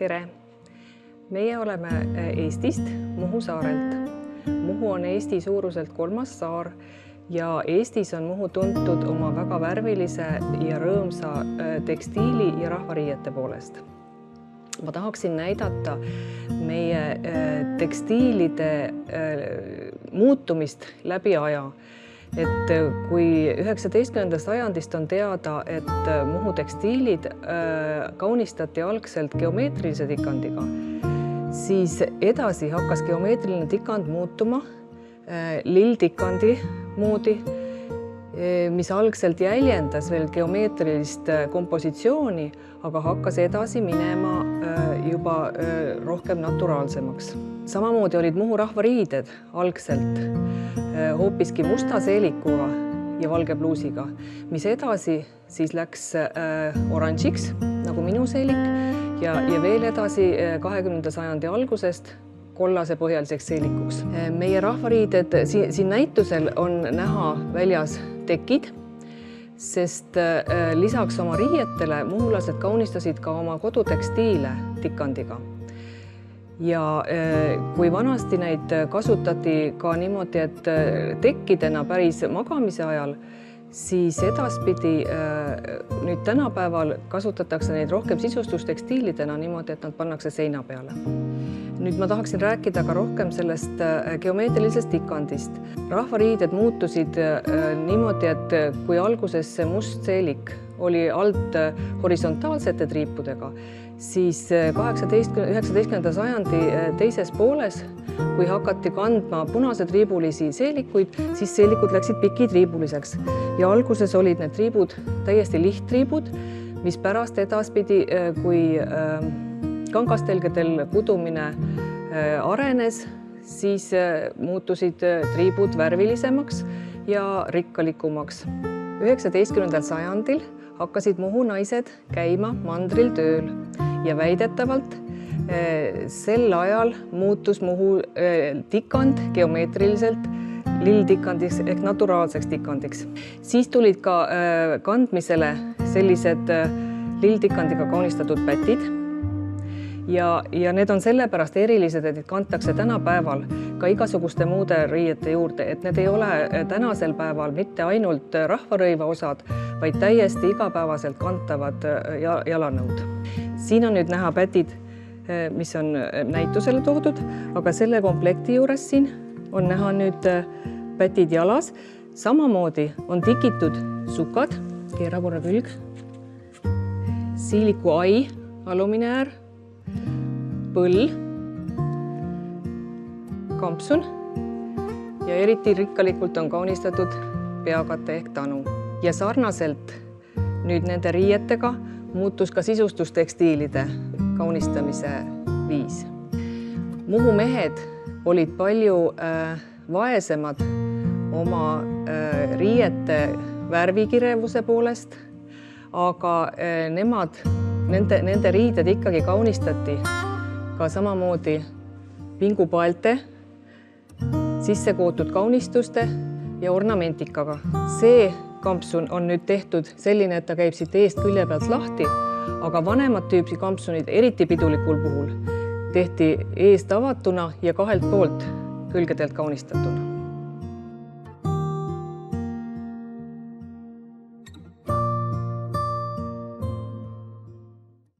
Tere! Meie oleme Eestist, Muhu saarelt. Muhu on Eesti suuruselt 3. saar ja Eestis on Muhu tuntud oma väga värvilise ja rõõmsa tekstiili ja rahvariiete poolest. Ma tahaksin näidata meie tekstiilide muutumist läbi aja. Et kui 19. sajandist on teada, et Muhu tekstiilid kaunistati algselt geomeetrilise tikandiga, siis edasi hakkas geomeetriline tikand muutuma lilltikandi moodi, mis algselt jäljendas veel geomeetrilist kompositsiooni, aga hakkas edasi minema juba rohkem naturaalsemaks. Samamoodi olid Muhu rahvariided algselt hoopiski musta seelikuga ja valge pluusiga, mis edasi siis läks oranžiks, nagu minu seelik, ja veel edasi 20. sajandi algusest kollase põhjaliseks seelikuks. Meie rahvariided siin näitusel on näha väljas tekid, sest lisaks oma riietele muhulased kaunistasid ka oma kodutekstiile tikandiga. Ja kui vanasti neid kasutati ka niimoodi, et tekkidena päris magamise ajal, siis edaspidi nüüd tänapäeval kasutatakse neid rohkem sisustustekstiilidena niimoodi, et nad pannakse seina peale. Nüüd ma tahaksin rääkida ka rohkem sellest geomeetrilisest tikandist. Rahvariided muutusid niimoodi, et kui alguses see must seelik oli alt horisontaalsete triipudega, siis 19. sajandi teises pooles, kui hakati kandma punasetriibulisi seelikuid, siis seelikud läksid pikitriibuliseks. Ja alguses olid need triibud täiesti lihttriibud, mis pärast edaspidi, kui kangastelgedel kudumine arenes, siis muutusid triibud värvilisemaks ja rikkalikumaks. 19. sajandil hakkasid Muhu naised käima mandril tööl ja väidetavalt sel ajal muutus Muhu tikand geomeetriliselt lilltikandiks ehk naturaalseks tikandiks. Siis tulid ka kandmisele sellised lilltikandiga kaunistatud pätid ja need on sellepärast erilised, et kantakse tänapäeval ka igasuguste muude riiete juurde, et need ei ole tänasel päeval mitte ainult rahvarõiva osad, vaid täiesti igapäevaselt kantavad jalanõud. Siin on nüüd näha pätid, mis on näitusele toodud, aga selle komplekti juures siin on näha nüüd pätid jalas. Samamoodi on tikitud sukad, keera korra külg, siiliku ai, alumine äär, põll, kampsun ja eriti rikkalikult on kaunistatud peakate ehk tanu. Ja sarnaselt nüüd nende riietega muutus ka sisustustekstiilide kaunistamise viis. Muhu mehed olid palju vaesemad oma riiete värvikirevuse poolest, aga nende riided ikkagi kaunistati ka samamoodi vingupaelte, sisse kootud kaunistuste ja ornamentikaga. See kampsun on nüüd tehtud selline, et ta käib siit eest külje pealt lahti, aga vanemad tüüpi kampsunid, eriti pidulikul puhul, tehti eest avatuna ja kahelt poolt külgedelt kaunistatud.